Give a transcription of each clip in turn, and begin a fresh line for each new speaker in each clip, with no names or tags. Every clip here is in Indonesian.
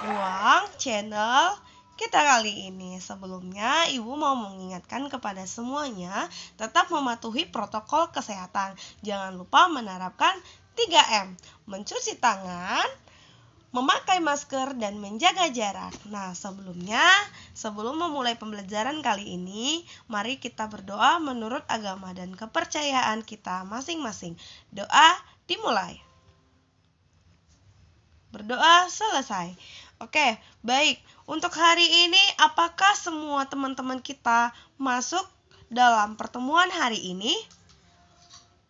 ruang channel kita kali ini. Sebelumnya, Ibu mau mengingatkan kepada semuanya tetap mematuhi protokol kesehatan. Jangan lupa menerapkan 3M, mencuci tangan, memakai masker, dan menjaga jarak. Nah, sebelum memulai pembelajaran kali ini, mari kita berdoa menurut agama dan kepercayaan kita masing-masing. Doa dimulai. Berdoa selesai. Oke, baik. Untuk hari ini, apakah semua teman-teman kita masuk dalam pertemuan hari ini?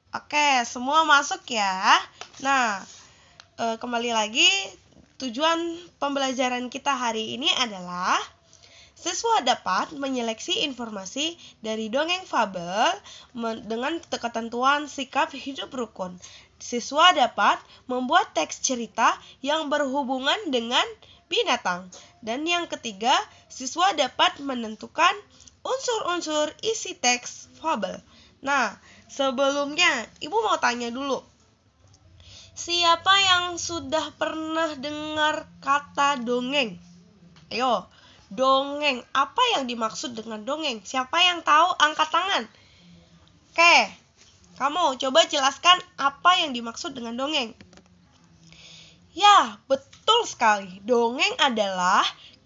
Oke, semua masuk ya. Nah, kembali lagi, tujuan pembelajaran kita hari ini adalah siswa dapat menyeleksi informasi dari dongeng fabel dengan ketentuan sikap hidup rukun. Siswa dapat membuat teks cerita yang berhubungan dengan binatang. Dan yang ketiga, siswa dapat menentukan unsur-unsur isi teks fabel. Nah, sebelumnya Ibu mau tanya dulu. Siapa yang sudah pernah dengar kata dongeng? Ayo, dongeng. Apa yang dimaksud dengan dongeng? Siapa yang tahu angkat tangan? Oke, kamu coba jelaskan apa yang dimaksud dengan dongeng. Ya, betul sekali. Dongeng adalah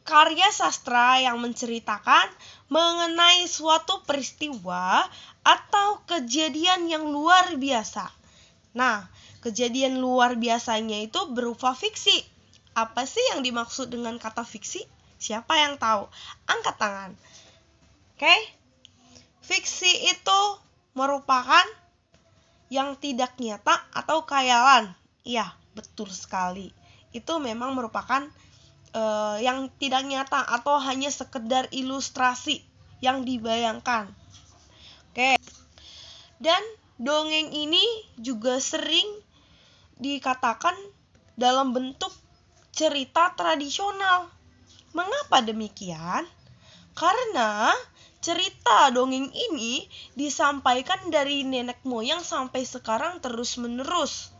karya sastra yang menceritakan mengenai suatu peristiwa atau kejadian yang luar biasa. Nah, kejadian luar biasanya itu berupa fiksi. Apa sih yang dimaksud dengan kata fiksi? Siapa yang tahu? Angkat tangan. Oke? Fiksi itu merupakan yang tidak nyata atau khayalan. Iya, betul sekali. Itu memang merupakan yang tidak nyata atau hanya sekedar ilustrasi yang dibayangkan. Oke. Dan dongeng ini juga sering dikatakan dalam bentuk cerita tradisional. Mengapa demikian? Karena cerita dongeng ini disampaikan dari nenek moyang sampai sekarang terus-menerus.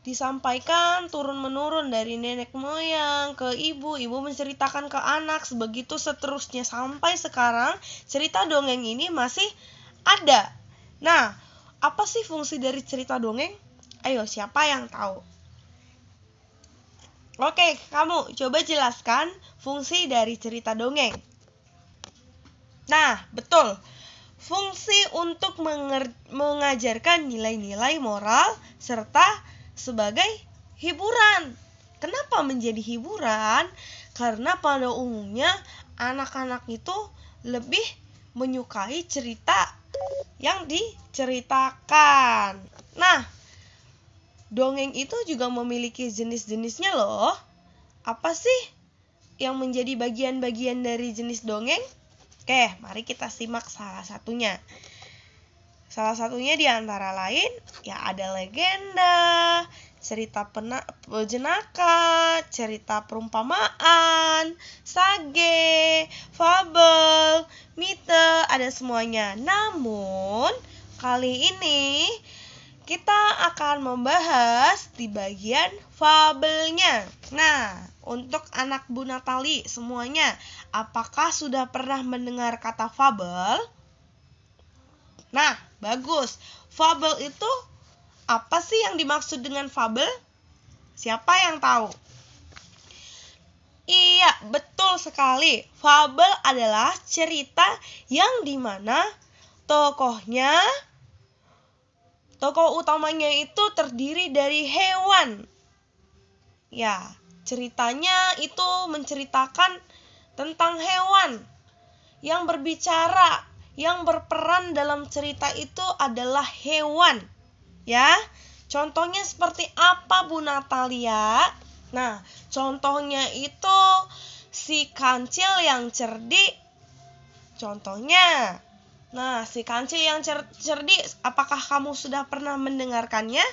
Disampaikan turun-menurun dari nenek moyang ke ibu menceritakan ke anak, begitu seterusnya sampai sekarang cerita dongeng ini masih ada. Nah, apa sih fungsi dari cerita dongeng? Ayo, siapa yang tahu? Oke, kamu coba jelaskan fungsi dari cerita dongeng. Nah, betul. Fungsi untuk mengajarkan nilai-nilai moral serta sebagai hiburan. Kenapa menjadi hiburan? Karena pada umumnya anak-anak itu lebih menyukai cerita yang diceritakan. Nah, dongeng itu juga memiliki jenis-jenisnya loh. Apa sih yang menjadi bagian-bagian dari jenis dongeng? Oke, mari kita simak salah satunya. Salah satunya di antara lain, ya ada legenda, cerita jenaka, cerita perumpamaan, sage, fabel, mite, ada semuanya. Namun, kali ini kita akan membahas di bagian fabelnya. Nah, untuk anak Bu Natali semuanya, apakah sudah pernah mendengar kata fabel? Nah, bagus. Fabel itu apa sih yang dimaksud dengan fabel? Siapa yang tahu? Iya, betul sekali. Fabel adalah cerita yang dimana tokoh utamanya itu terdiri dari hewan. Ya, ceritanya itu menceritakan tentang hewan yang berbicara. Yang berperan dalam cerita itu adalah hewan. Ya, contohnya seperti apa Bu Natalia? Nah, contohnya itu si kancil yang cerdik. Contohnya, nah si kancil yang cerdik, apakah kamu sudah pernah mendengarkannya?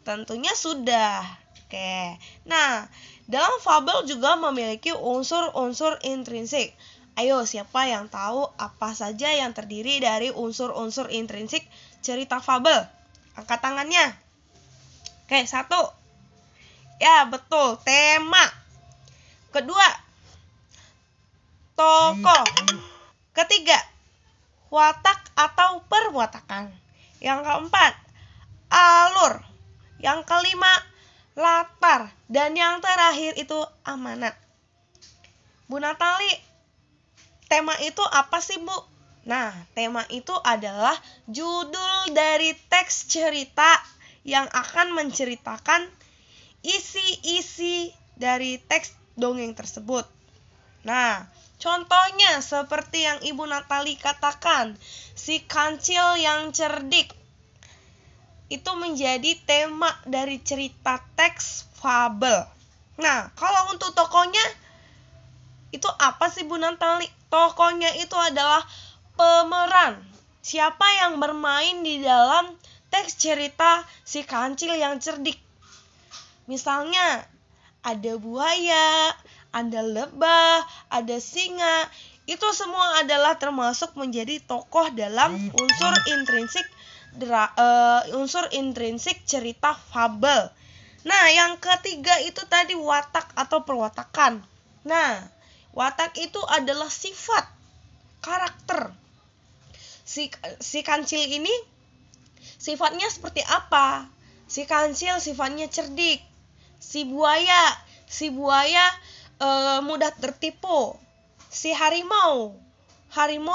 Tentunya sudah. Oke. Nah, dalam fabel juga memiliki unsur-unsur intrinsik. Ayo, siapa yang tahu apa saja yang terdiri dari unsur-unsur intrinsik cerita fabel? Angkat tangannya. Oke, 1. Ya, betul, tema. Kedua, tokoh. Ketiga, watak atau perwatakan. Yang keempat, alur. Yang kelima, latar. Dan yang terakhir itu amanat. Bu Natali, tema itu apa sih, Bu? Nah, tema itu adalah judul dari teks cerita yang akan menceritakan isi-isi dari teks dongeng tersebut. Nah, contohnya seperti yang Ibu Natali katakan, si kancil yang cerdik. Itu menjadi tema dari cerita teks fabel. Nah, kalau untuk tokohnya, itu apa sih Bu Natali? Tokohnya itu adalah pemeran. Siapa yang bermain di dalam teks cerita si kancil yang cerdik. Misalnya, ada buaya, ada lebah, ada singa. Itu semua adalah termasuk menjadi tokoh dalam unsur intrinsik cerita fabel. Nah, yang ketiga itu tadi watak atau perwatakan. Nah, watak itu adalah sifat, karakter. Si kancil ini sifatnya seperti apa? Si kancil sifatnya cerdik. Si buaya mudah tertipu. Si harimau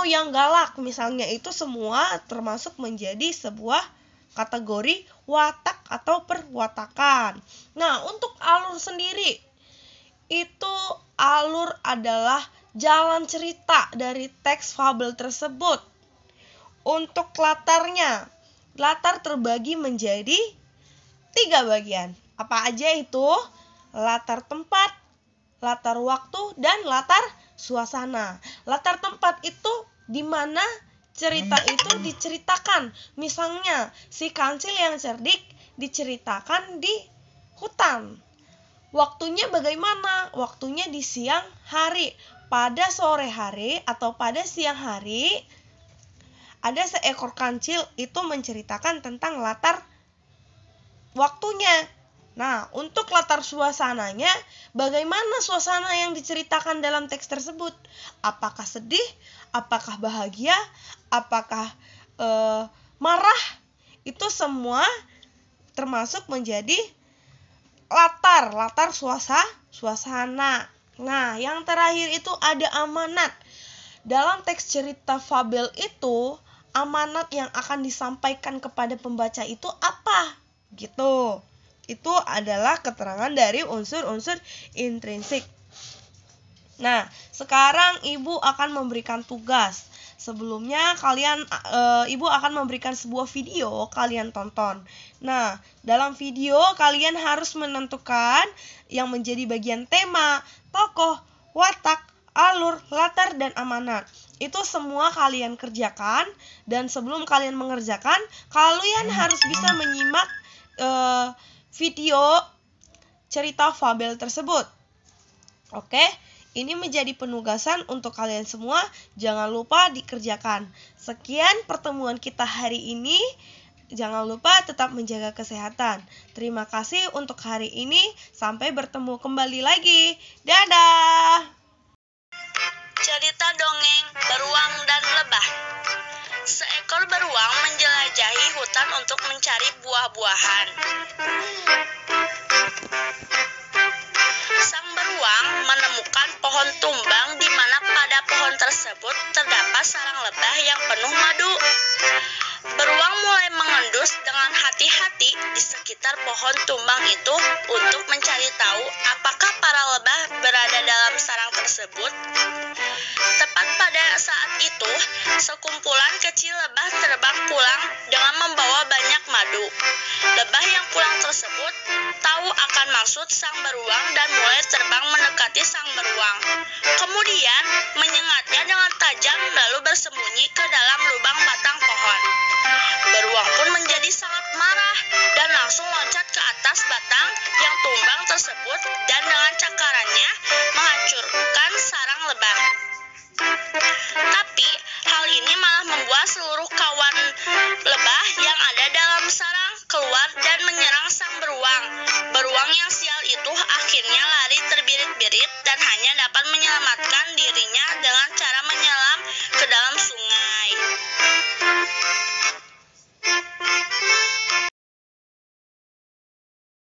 yang galak misalnya, itu semua termasuk menjadi sebuah kategori watak atau perwatakan. Nah, untuk alur sendiri, itu alur adalah jalan cerita dari teks fabel tersebut. Untuk latarnya, latar terbagi menjadi 3 bagian. Apa aja itu? Latar tempat, latar waktu, dan latar suasana. Latar tempat itu di mana cerita itu diceritakan. Misalnya, si kancil yang cerdik diceritakan di hutan. Waktunya bagaimana? Waktunya di siang hari. Pada sore hari atau pada siang hari, ada seekor kancil itu menceritakan tentang latar waktunya. Nah, untuk latar suasananya, bagaimana suasana yang diceritakan dalam teks tersebut? Apakah sedih? Apakah bahagia? Apakah marah? Itu semua termasuk menjadi latar suasana. Nah, yang terakhir itu ada amanat. Dalam teks cerita fabel itu, amanat yang akan disampaikan kepada pembaca itu apa? Gitu. Itu adalah keterangan dari unsur-unsur intrinsik. Nah, sekarang Ibu akan memberikan tugas. Sebelumnya Ibu akan memberikan sebuah video kalian tonton. Nah, dalam video kalian harus menentukan yang menjadi bagian tema, tokoh, watak, alur, latar, dan amanat. Itu semua kalian kerjakan, dan sebelum kalian mengerjakan, kalian harus bisa menyimak video cerita fabel tersebut. Oke, ini menjadi penugasan untuk kalian semua. Jangan lupa dikerjakan. Sekian pertemuan kita hari ini. Jangan lupa tetap menjaga kesehatan. Terima kasih untuk hari ini. Sampai bertemu kembali lagi. Dadah.
Cerita dongeng Beruang dan Lebah. Seekor beruang menjelajahi hutan untuk mencari buah-buahan. Sang beruang menemukan pohon tumbang di mana pada pohon tersebut terdapat sarang lebah yang penuh madu. Beruang mulai mengendus dengan hati-hati di sekitar pohon tumbang itu untuk mencari tahu apakah para lebah berada dalam sarang tersebut. Tepat pada saat itu, sekumpulan kecil lebah terbang pulang dengan membawa banyak madu. Lebah yang pulang tersebut tahu akan maksud sang beruang dan mulai terbang mendekati sang beruang. Kemudian menyengatnya dengan tajam lalu bersembunyi ke dalam lubang batang pohon. Beruang pun menjadi sangat marah dan langsung loncat ke atas batang yang tumbang tersebut dan dengan cakarannya menghancurkan sarang lebah. Tapi hal ini malah membuat seluruh kawan lebah yang ada dalam sarang keluar dan menyerang sang beruang. Beruang yang sial itu akhirnya lari